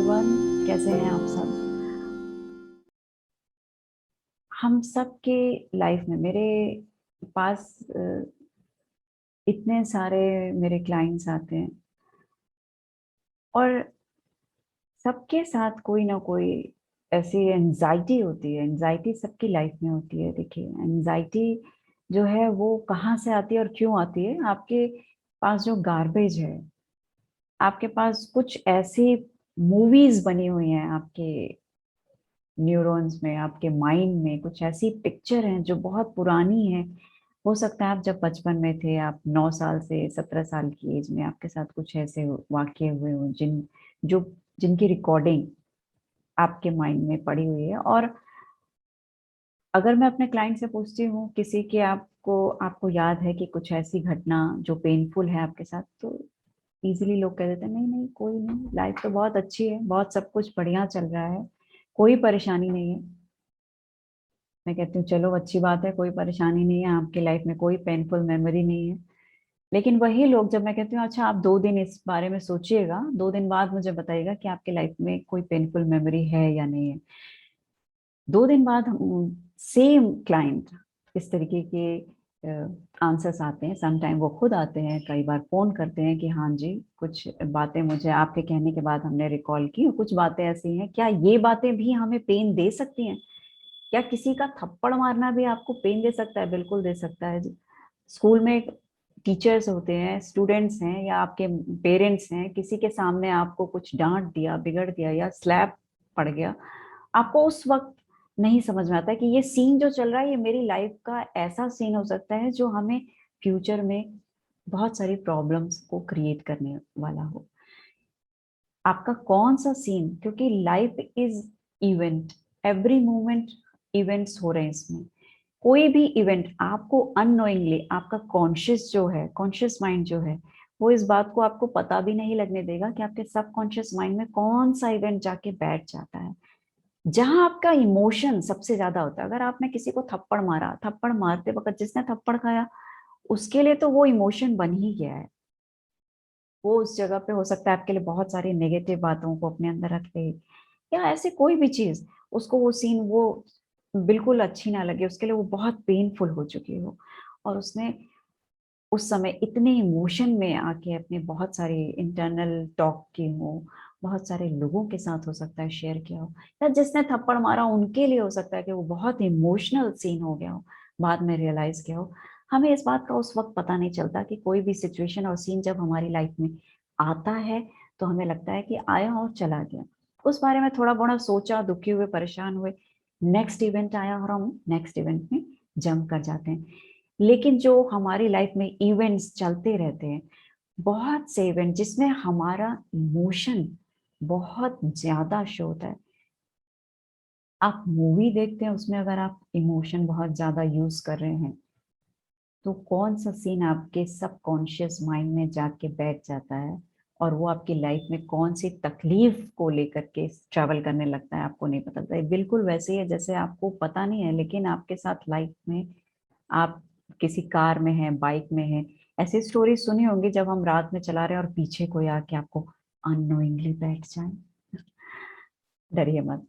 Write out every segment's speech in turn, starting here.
Everyone, कैसे हैं आप सब। हम सब के लाइफ में मेरे पास इतने सारे मेरे क्लाइंट्स आते हैं और सबके साथ कोई ना कोई ऐसी एंजाइटी होती है। एंजाइटी सबकी लाइफ में होती है। देखिए, एंजाइटी जो है वो कहाँ से आती है और क्यों आती है। आपके पास जो गार्बेज है, आपके पास कुछ ऐसी मूवीज बनी हुई हैं आपके न्यूरॉन्स में, आपके माइंड में कुछ ऐसी पिक्चर हैं जो बहुत पुरानी है। हो सकता है आप जब बचपन में थे, आप 9 साल से 17 साल की एज में आपके साथ कुछ ऐसे वाकये हुए हो जो जिनकी रिकॉर्डिंग आपके माइंड में पड़ी हुई है। और अगर मैं अपने क्लाइंट से पूछती हूँ किसी के, आपको आपको याद है कि कुछ ऐसी घटना जो पेनफुल है आपके साथ, तो इजीली लोग कह देते हैं नहीं नहीं, कोई नहीं, लाइफ तो बहुत अच्छी है, बहुत सब कुछ बढ़िया चल रहा है, कोई परेशानी नहीं है। मैं कहती हूँ चलो अच्छी बात है, कोई परेशानी नहीं है आपकी लाइफ में, कोई पेनफुल मेमोरी नहीं है। लेकिन वही लोग जब मैं कहती हूँ अच्छा आप 2 दिन इस बारे में सोचिएगा, 2 दिन बाद मुझे बताइएगा कि आपके लाइफ में कोई पेनफुल मेमोरी है या नहीं है। 2 दिन बाद सेम क्लाइंट इस तरीके के आंसर्स आते हैं। समटाइम वो खुद आते हैं, कई बार फोन करते हैं कि हाँ जी, कुछ बातें मुझे आपके कहने के बाद हमने रिकॉल की और कुछ बातें ऐसी हैं, क्या ये बातें भी हमें पेन दे सकती हैं? क्या किसी का थप्पड़ मारना भी आपको पेन दे सकता है? बिल्कुल दे सकता है। स्कूल में टीचर्स होते हैं, स्टूडेंट्स हैं या आपके पेरेंट्स हैं, किसी के सामने आपको कुछ डांट दिया, बिगड़ दिया या स्लैप पड़ गया, आपको उस वक्त नहीं समझ में आता है कि ये सीन जो चल रहा है ये मेरी लाइफ का ऐसा सीन हो सकता है जो हमें फ्यूचर में बहुत सारी प्रॉब्लम्स को क्रिएट करने वाला हो। आपका कौन सा सीन, क्योंकि life is event, every moment events हो रहे हैं इसमें। कोई भी इवेंट आपको अननोइंगली, आपका कॉन्शियस जो है, कॉन्शियस माइंड जो है, वो इस बात को आपको पता भी नहीं लगने देगा कि आपके सबकॉन्शियस माइंड में कौन सा इवेंट जाके बैठ जाता है, जहां आपका इमोशन सबसे ज्यादा होता है। अगर आपने किसी को थप्पड़ मारा, थप्पड़ मारते वक्त जिसने थप्पड़ खाया उसके लिए तो वो इमोशन बन ही गया है। वो उस जगह पे हो सकता है आपके लिए बहुत सारी नेगेटिव बातों को अपने अंदर रख ले, या ऐसे कोई भी चीज, उसको वो सीन वो बिल्कुल अच्छी ना लगे, उसके लिए वो बहुत पेनफुल हो चुकी हो और उसने उस समय इतने इमोशन में आके अपने बहुत सारे इंटरनल टॉक की हो, बहुत सारे लोगों के साथ हो सकता है शेयर किया हो, या जिसने थप्पड़ मारा उनके लिए हो सकता है कि वो बहुत इमोशनल सीन हो गया हो, बाद में रियलाइज किया हो। हमें इस बात का उस वक्त पता नहीं चलता कि कोई भी सिचुएशन और सीन जब हमारी लाइफ में आता है तो हमें लगता है कि आया और चला गया। उस बारे में थोड़ा बड़ा सोचा, दुखी हुए, परेशान हुए, नेक्स्ट इवेंट आया और हम नेक्स्ट इवेंट में जंप कर जाते हैं। लेकिन जो हमारी लाइफ में इवेंट्स चलते रहते हैं, बहुत से इवेंट जिसमें हमारा इमोशन बहुत ज्यादा शो होता है। आप मूवी देखते हैं, उसमें अगर आप इमोशन बहुत ज्यादा यूज कर रहे हैं तो कौन सा सीन आपके सबकॉन्शियस माइंड में जाके बैठ जाता है और वो आपकी लाइफ में कौन सी तकलीफ को लेकर के ट्रेवल करने लगता है, आपको नहीं पता चलता। बिल्कुल वैसे ही है जैसे आपको पता नहीं है लेकिन आपके साथ लाइफ में आप किसी कार में हैं, बाइक में हैं। ऐसी स्टोरी सुनी होंगी जब हम रात में चला रहे हैं और पीछे कोई आके आपको अननोइंगली बैठ जाए। डरिए मत,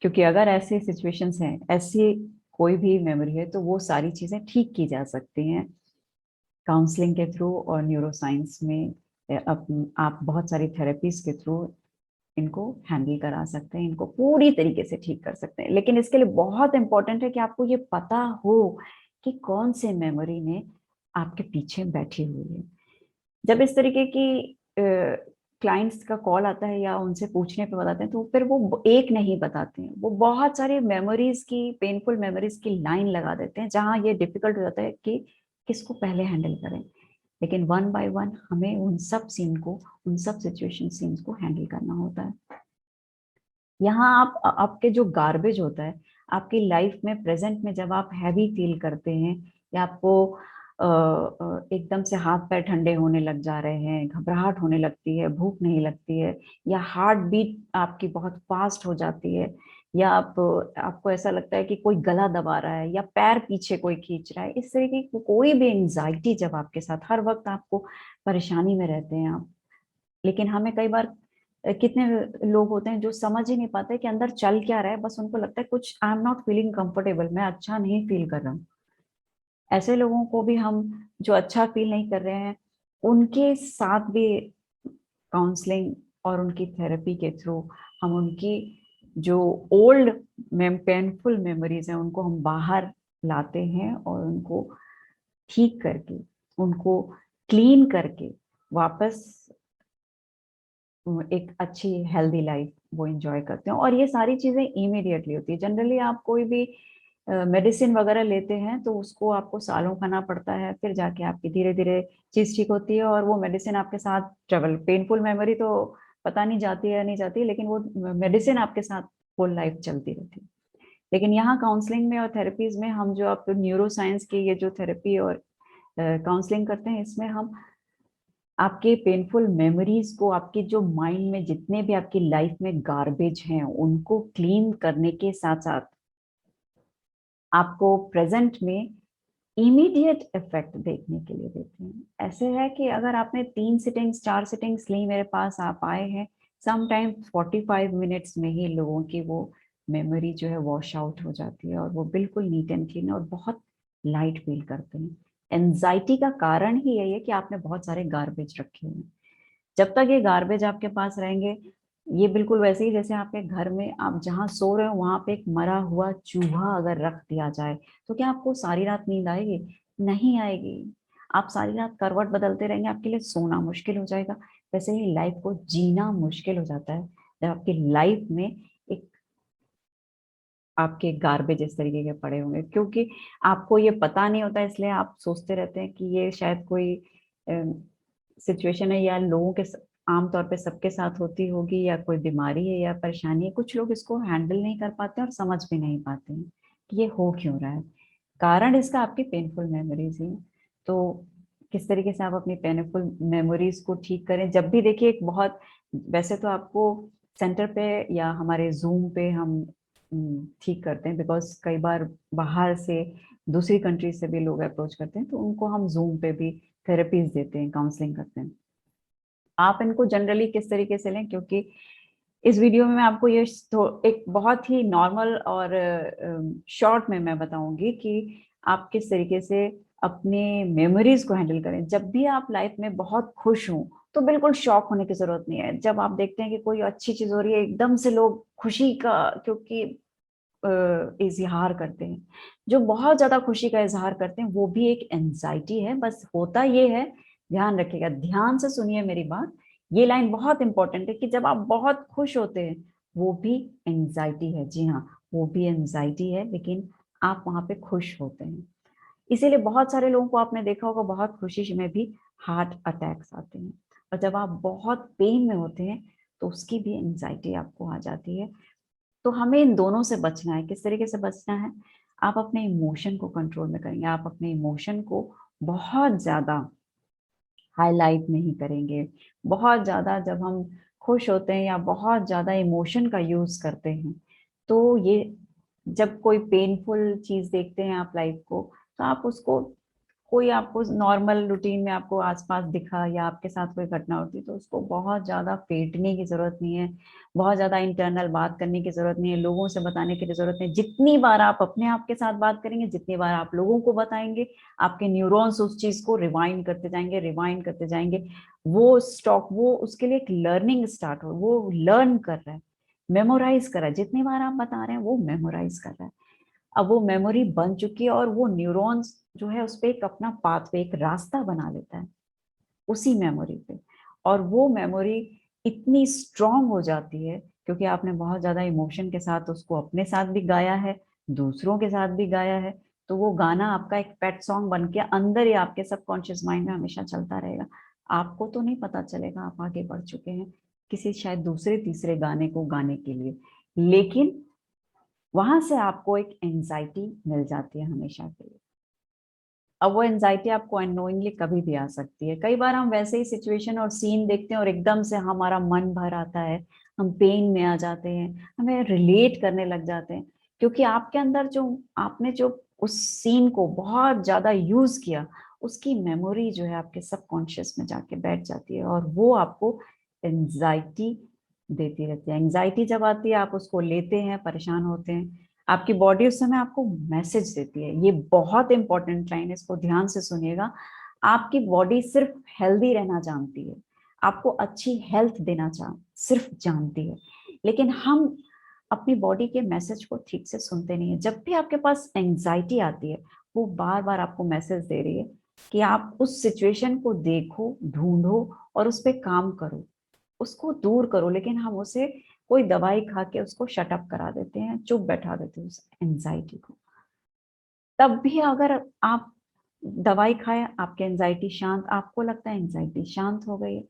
क्योंकि अगर ऐसे सिचुएशंस हैं, ऐसी कोई भी मेमोरी है, तो वो सारी चीजें ठीक की जा सकती हैं काउंसलिंग के थ्रू और न्यूरोसाइंस में। आप बहुत सारी थेरेपीज के थ्रू इनको हैंडल करा सकते हैं, इनको पूरी तरीके से ठीक कर सकते हैं। लेकिन इसके लिए बहुत इंपॉर्टेंट है कि आपको ये पता हो कि कौन से मेमोरी ने आपके पीछे बैठी हुई है। जब इस तरीके की क्लाइंट्स का कॉल आता है या उनसे पूछने पे बताते हैं, तो फिर वो एक नहीं बताते हैं, वो बहुत सारी मेमोरीज की, पेनफुल मेमोरीज की लाइन लगा देते हैं, जहां ये डिफिकल्ट हो जाता है कि किसको पहले हैंडल करें। लेकिन वन बाय वन हमें उन सब सीन को, उन सब सिचुएशन सीन्स को हैंडल करना होता है। यहाँ आप आपके जो गार्बेज होता है आपकी लाइफ में, प्रेजेंट में जब आप हैवी फील करते हैं या आपको एकदम से हाथ पैर ठंडे होने लग जा रहे हैं, घबराहट होने लगती है, भूख नहीं लगती है, या हार्ट बीट आपकी बहुत फास्ट हो जाती है, या आपको ऐसा लगता है कि कोई गला दबा रहा है या पैर पीछे कोई खींच रहा है, इस तरीके की कोई भी एंजाइटी जब आपके साथ, हर वक्त आपको परेशानी में रहते हैं आप, लेकिन हमें कई बार कितने लोग होते हैं जो समझ ही नहीं पाते कि अंदर चल क्या रहा है, बस उनको लगता है कुछ I am not feeling comfortable, मैं अच्छा नहीं फील कर रहा हूँ। ऐसे लोगों को भी हम, जो अच्छा फील नहीं कर रहे हैं, उनके साथ भी काउंसलिंग और उनकी थेरेपी के थ्रू हम उनकी जो ओल्ड पेनफुल मेमोरीज हैं उनको हम बाहर लाते हैं और उनको ठीक करके, उनको क्लीन करके वापस एक अच्छी हेल्दी लाइफ वो एंजॉय करते हैं। और ये सारी चीजें इमीडिएटली होती है। जनरली आप कोई भी मेडिसिन वगैरह लेते हैं तो उसको आपको सालों खाना पड़ता है, फिर जाके आपकी धीरे धीरे चीज ठीक होती है और वो मेडिसिन आपके साथ ट्रेवल, पेनफुल मेमोरी तो पता नहीं जाती है या नहीं जाती, लेकिन वो मेडिसिन आपके साथ होल लाइफ चलती रहती है। लेकिन यहाँ काउंसलिंग में और थेरेपीज में हम जो आप न्यूरो साइंस की ये जो थेरेपी और काउंसलिंग करते हैं, इसमें हम आपके पेनफुल मेमोरीज को, आपके जो माइंड में जितने भी आपकी लाइफ में गार्बेज हैं उनको क्लीन करने के साथ साथ आपको प्रेजेंट में इमीडिएट इफेक्ट देखने के लिए देते हैं। ऐसे है कि अगर आपने 3 सिटिंग्स 4 सिटिंग्स ली, मेरे पास आप आए हैं, समटाइम्स 45 मिनट्स में ही लोगों की वो मेमोरी जो है वॉश आउट हो जाती है और वो बिल्कुल नीट एंड क्लीन और बहुत लाइट फील करते हैं। एंजाइटी का कारण ही यही है कि आपने बहुत सारे गार्बेज रखे हुए हैं। जब तक ये गार्बेज आपके पास रहेंगे, ये बिल्कुल वैसे ही जैसे आपके घर में आप जहाँ सो रहे हो वहां पे एक मरा हुआ चूहा अगर रख दिया जाए, तो क्या आपको सारी रात नींद आएगी? नहीं आएगी। आप सारी रात करवट बदलते रहेंगे, आपके लिए सोना मुश्किल हो जाएगा। वैसे ही लाइफ को जीना मुश्किल हो जाता है जब आपकी लाइफ में एक आपके गार्बेज इस तरीके के पड़े होंगे, क्योंकि आपको ये पता नहीं होता, इसलिए आप सोचते रहते हैं कि ये शायद कोई सिचुएशन है या लोगों के आमतौर पे सबके साथ होती होगी, या कोई बीमारी है या परेशानी है। कुछ लोग इसको हैंडल नहीं कर पाते और समझ भी नहीं पाते हैं कि ये हो क्यों रहा है। कारण इसका आपकी पेनफुल मेमोरीज ही है। तो किस तरीके से आप अपनी पेनफुल मेमोरीज को ठीक करें, जब भी देखिए एक बहुत, वैसे तो आपको सेंटर पे या हमारे जूम पे हम ठीक करते हैं, बिकॉज कई बार बाहर से दूसरी कंट्री से भी लोग अप्रोच करते हैं, तो उनको हम जूम पे भी थेरेपीज देते हैं, काउंसलिंग करते हैं। आप इनको जनरली किस तरीके से लें, क्योंकि इस वीडियो में मैं आपको ये एक बहुत ही नॉर्मल और शॉर्ट में मैं बताऊंगी कि आप किस तरीके से अपने मेमोरीज को हैंडल करें। जब भी आप लाइफ में बहुत खुश हों तो बिल्कुल शॉक होने की जरूरत नहीं है। जब आप देखते हैं कि कोई अच्छी चीज हो रही है, एकदम से लोग खुशी का क्योंकि इजहार करते हैं, जो बहुत ज्यादा खुशी का इजहार करते हैं, वो भी एक एंजाइटी है। बस होता ये है, ध्यान रखिएगा, ध्यान से सुनिए मेरी बात, ये लाइन बहुत इंपॉर्टेंट है कि जब आप बहुत खुश होते हैं वो भी एंजाइटी है। जी हाँ, वो भी एंजाइटी है, लेकिन आप वहां पे खुश होते हैं। इसीलिए बहुत सारे लोगों को आपने देखा होगा, बहुत खुशी में भी हार्ट अटैक्स आते हैं। और जब आप बहुत पेन में होते हैं तो उसकी भी एंजाइटी आपको आ जाती है। तो हमें इन दोनों से बचना है। किस तरीके से बचना है? आप अपने इमोशन को कंट्रोल में करेंगे, आप अपने इमोशन को बहुत ज्यादा हाईलाइट नहीं करेंगे। बहुत ज्यादा जब हम खुश होते हैं या बहुत ज्यादा इमोशन का यूज करते हैं, तो ये जब कोई पेनफुल चीज देखते हैं आप लाइफ को, तो आप उसको, कोई आपको नॉर्मल रूटीन में आपको आसपास दिखा या आपके साथ कोई घटना होती, तो उसको बहुत ज्यादा फेंटने की जरूरत नहीं है, बहुत ज्यादा इंटरनल बात करने की जरूरत नहीं है, लोगों से बताने की जरूरत नहीं। जितनी बार आप अपने आप के साथ बात करेंगे, जितनी बार आप लोगों को बताएंगे, आपके न्यूरॉन्स उस चीज को रिवाइंड करते जाएंगे, रिवाइंड करते जाएंगे। वो स्टॉक, वो उसके लिए एक लर्निंग स्टार्ट हो, वो लर्न कर रहा है, मेमोराइज कर रहा है। जितनी बार आप बता रहे हैं वो मेमोराइज कर रहा है। अब वो मेमोरी बन चुकी है और वो न्यूरॉन्स जो है उस पर एक अपना पाथवे, एक रास्ता बना लेता है उसी मेमोरी पे। और वो मेमोरी इतनी स्ट्रांग हो जाती है क्योंकि आपने बहुत ज्यादा इमोशन के साथ उसको अपने साथ भी गाया है, दूसरों के साथ भी गाया है। तो वो गाना आपका एक पेट सॉन्ग बन के अंदर ही आपके सबकॉन्शियस माइंड में हमेशा चलता रहेगा। आपको तो नहीं पता चलेगा आप आगे बढ़ चुके हैं किसी शायद दूसरे तीसरे गाने को गाने के लिए, लेकिन वहां से आपको एक एंजाइटी मिल जाती है हमेशा के लिए। अब वो एंजाइटी आपको अननोइंगली कभी भी आ सकती है। कई बार हम वैसे ही सिचुएशन और सीन देखते हैं और एकदम से हमारा मन भर आता है, हम पेन में आ जाते हैं, हमें रिलेट करने लग जाते हैं, क्योंकि आपके अंदर जो, आपने जो उस सीन को बहुत ज्यादा यूज किया, उसकी मेमोरी जो है आपके सबकॉन्शियस में जाके बैठ जाती है और वो आपको एंजाइटी देती रहती है। एंजाइटी जब आती है, आप उसको लेते हैं, परेशान होते हैं, आपकी बॉडी उस समय आपको मैसेज देती है। ये बहुत इंपॉर्टेंट लाइन है, इसको ध्यान से सुनिएगा। आपकी बॉडी सिर्फ हेल्दी रहना जानती है, आपको अच्छी हेल्थ देना सिर्फ जानती है, लेकिन हम अपनी बॉडी के मैसेज को ठीक से सुनते नहीं है। जब भी आपके पास एंजाइटी आती है, वो बार बार आपको मैसेज दे रही है कि आप उस सिचुएशन को देखो, ढूंढो और उस पर काम करो, उसको दूर करो। लेकिन हम उसे कोई दवाई खा के उसको शटअप करा देते हैं, चुप बैठा देते हैं उस एंजाइटी को। तब भी अगर आप दवाई खाएं, आपकी एंजाइटी शांत, आपको लगता है एंजाइटी शांत हो गई है,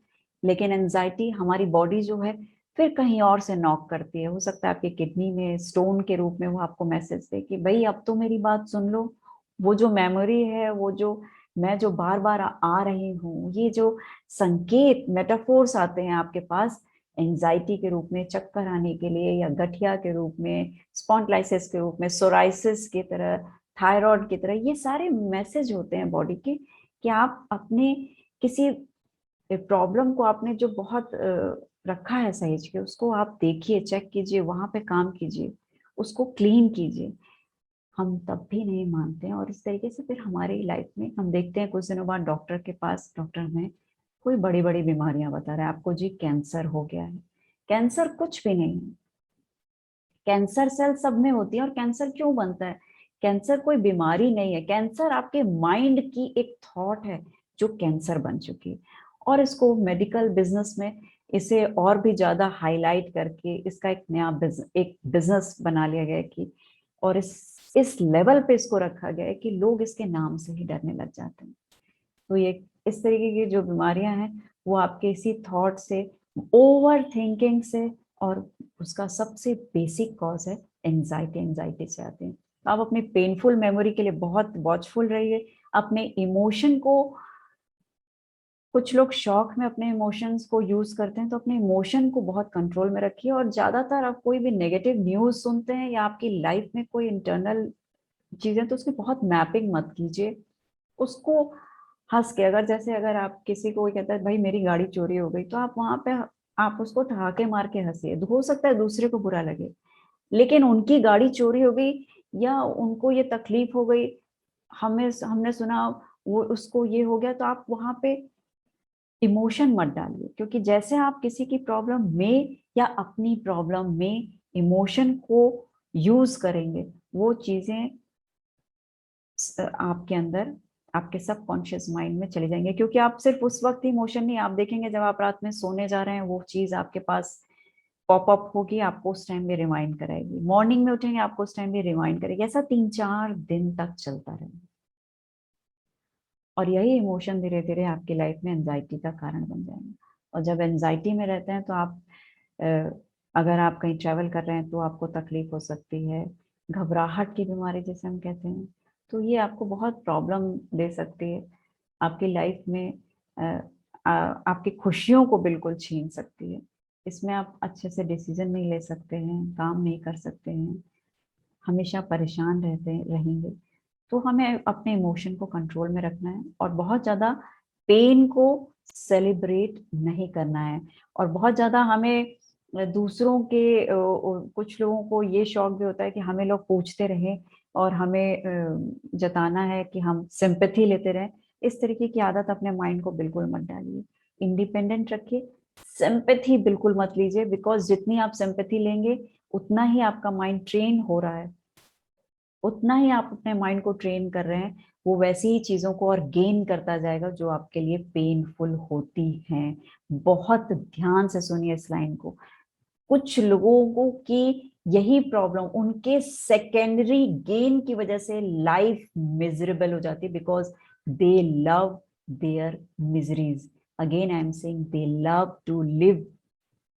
लेकिन एंजाइटी हमारी बॉडी जो है फिर कहीं और से नॉक करती है। हो सकता है आपकी किडनी में स्टोन के रूप में वो आपको मैसेज दे कि भाई अब तो मेरी बात सुन लो। वो जो मेमोरी है, वो जो मैं जो बार बार आ रही हूँ, ये जो संकेत मेटाफोर्स आते हैं आपके पास एंजाइटी के रूप में, चक्कर आने के लिए, या गठिया के रूप में, स्पॉन्डिलाइटिस के रूप में, सोराइसिस की तरह, थायराइड की तरह, ये सारे मैसेज होते हैं बॉडी के कि आप अपने किसी प्रॉब्लम को आपने जो बहुत रखा है सहेज के, उसको आप देखिए, चेक कीजिए, वहां पे काम कीजिए, उसको क्लीन कीजिए। हम तब भी नहीं मानते हैं, और इस तरीके से फिर हमारी लाइफ में हम देखते हैं कुछ दिनों बाद डॉक्टर के पास, डॉक्टर हमें कोई बड़ी बड़ी बीमारियां बता रहा है, आपको जी कैंसर हो गया है। कैंसर कुछ भी नहीं है, कैंसर सेल सब में होती है। और कैंसर क्यों बनता है? कैंसर कोई बीमारी नहीं है, कैंसर आपके माइंड की एक थॉट है जो कैंसर बन चुकी है। और इसको मेडिकल बिजनेस में इसे और भी ज्यादा हाईलाइट करके इसका एक बिजनेस बना लिया गया है कि, और इस लेवल पे इसको रखा गया है कि लोग इसके नाम से ही डरने लग जाते हैं। तो ये इस तरीके की जो बीमारियां हैं, वो आपके इसी थॉट से, ओवर थिंकिंग से, और उसका सबसे बेसिक कॉज है एंजाइटी। एंजाइटी से आते हैं। तो आप अपनी पेनफुल मेमोरी के लिए बहुत वॉचफुल रहिए। अपने इमोशन को, कुछ लोग शौक में अपने इमोशंस को यूज करते हैं, तो अपने इमोशन को बहुत कंट्रोल में रखिए। और ज्यादातर आप कोई भी नेगेटिव न्यूज सुनते हैं या आपकी लाइफ में कोई इंटरनल चीजें, तो उसकी बहुत मैपिंग मत कीजिए। उसको हंस के, अगर जैसे अगर आप किसी को कहता है भाई मेरी गाड़ी चोरी हो गई, तो आप वहां पे आप उसको ठहाके मार के हंसिए। हो सकता है दूसरे को बुरा लगे, लेकिन उनकी गाड़ी चोरी हो गई या उनको ये तकलीफ हो गई, हमें हमने सुना वो उसको ये हो गया, तो आप वहां पे इमोशन मत डालिए। क्योंकि जैसे आप किसी की प्रॉब्लम में या अपनी प्रॉब्लम में इमोशन को यूज करेंगे, वो चीजें आपके अंदर, आपके सबकॉन्शियस माइंड में चले जाएंगे। क्योंकि आप सिर्फ उस वक्त इमोशन नहीं, आप देखेंगे जब आप रात में सोने जा रहे हैं, वो चीज आपके पास पॉपअप होगी, आपको उस टाइम भी रिमाइंड कराएगी। मॉर्निंग में उठेंगे, आपको उस टाइम भी रिमाइंड करेगी। ऐसा 3-4 दिन तक चलता रहेगा, और यही इमोशन धीरे धीरे आपकी लाइफ में एंजाइटी का कारण बन जाएंगे। और जब एंजाइटी में रहते हैं, तो आप अ, अगर आप कहीं ट्रैवल कर रहे हैं, तो आपको तकलीफ हो सकती है, घबराहट की बीमारी जिसे हम कहते हैं। तो ये आपको बहुत प्रॉब्लम दे सकती है आपकी लाइफ में। अ, आपकी खुशियों को बिल्कुल छीन सकती है। इसमें आप अच्छे से डिसीजन नहीं ले सकते हैं, काम नहीं कर सकते हैं, हमेशा परेशान रहते रहेंगे। तो हमें अपने इमोशन को कंट्रोल में रखना है, और बहुत ज्यादा पेन को सेलिब्रेट नहीं करना है। और बहुत ज्यादा हमें दूसरों के कुछ लोगों को ये शौक भी होता है कि हमें लोग पूछते रहें, और हमें जताना है कि हम सिंपैथी लेते रहें। इस तरीके की आदत अपने माइंड को बिल्कुल मत डालिए। इंडिपेंडेंट रखिए, सिंपैथी बिल्कुल मत लीजिए। बिकॉज जितनी आप सिंपैथी लेंगे, उतना ही आपका माइंड ट्रेन हो रहा है, उतना ही आप अपने माइंड को ट्रेन कर रहे हैं, वो वैसी ही चीजों को और गेन करता जाएगा जो आपके लिए पेनफुल होती हैं। बहुत ध्यान से सुनिए इस लाइन को। कुछ लोगों को की यही प्रॉब्लम, उनके सेकेंडरी गेन की वजह से लाइफ मिजरेबल हो जाती है, because they love their miseries. Again I am saying, they love to live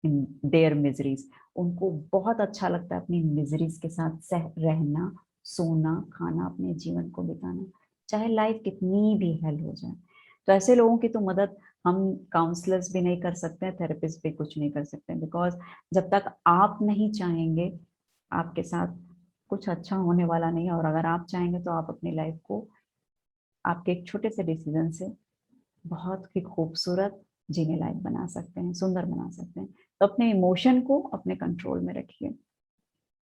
in their miseries. उनको बहुत अच्छा लगता है अपनी मिजरीज के साथ सह रहना, सोना, खाना, अपने जीवन को बिताना, चाहे लाइफ कितनी भी हेल हो जाए। तो ऐसे लोगों की तो मदद हम काउंसलर्स भी नहीं कर सकते हैं, थेरेपिस्ट भी कुछ नहीं कर सकते, बिकॉज जब तक आप नहीं चाहेंगे, आपके साथ कुछ अच्छा होने वाला नहीं है। और अगर आप चाहेंगे, तो आप अपनी लाइफ को आपके एक छोटे से डिसीजन से बहुत ही खूबसूरत जीने लायक बना सकते हैं, सुंदर बना सकते हैं। तो अपने इमोशन को अपने कंट्रोल में रखिए।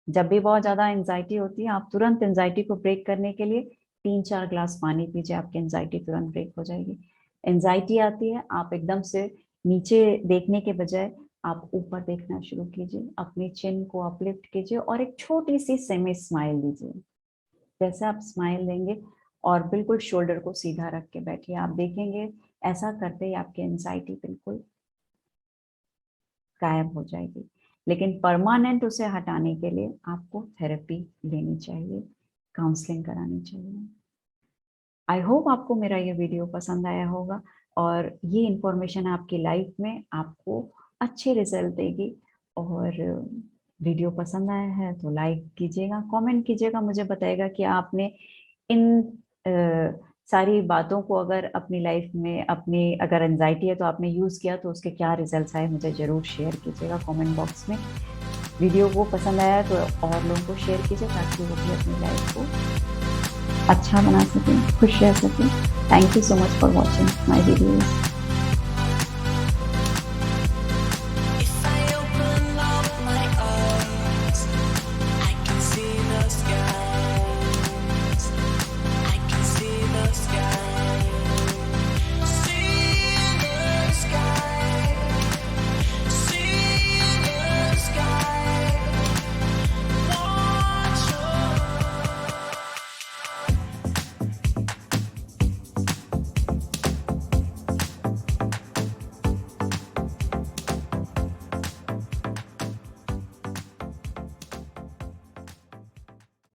जब भी बहुत ज्यादा एंजाइटी होती है, आप तुरंत एंजाइटी को ब्रेक करने के लिए 3-4 ग्लास पानी पीजिए, आपकी एंजाइटी तुरंत ब्रेक हो जाएगी। एंजाइटी आती है, आप एकदम से नीचे देखने के बजाय आप ऊपर देखना शुरू कीजिए, अपनी चिन को अपलिफ्ट कीजिए और एक छोटी सी सेमी स्माइल दीजिए। जैसे आप स्माइल देंगे और बिल्कुल शोल्डर को सीधा रख के बैठिए, आप देखेंगे ऐसा करते ही आपकी एंजाइटी बिल्कुल गायब हो जाएगी। लेकिन परमानेंट उसे हटाने के लिए आपको थेरेपी लेनी चाहिए, काउंसलिंग करानी चाहिए। आई होप आपको मेरा ये वीडियो पसंद आया होगा और ये इंफॉर्मेशन आपकी लाइफ में आपको अच्छे रिजल्ट देगी। और वीडियो पसंद आया है तो लाइक कीजिएगा, कमेंट कीजिएगा, मुझे बताइएगा कि आपने इन सारी बातों को अगर अपनी लाइफ में, अपनी अगर एंजाइटी है तो आपने यूज़ किया तो उसके क्या रिजल्ट्स आए, मुझे ज़रूर शेयर कीजिएगा कमेंट बॉक्स में। वीडियो को पसंद आया तो और लोगों को शेयर कीजिए ताकि वो भी अपनी लाइफ को अच्छा बना सकें, खुश रह सकें। Thank you so much for watching my videos.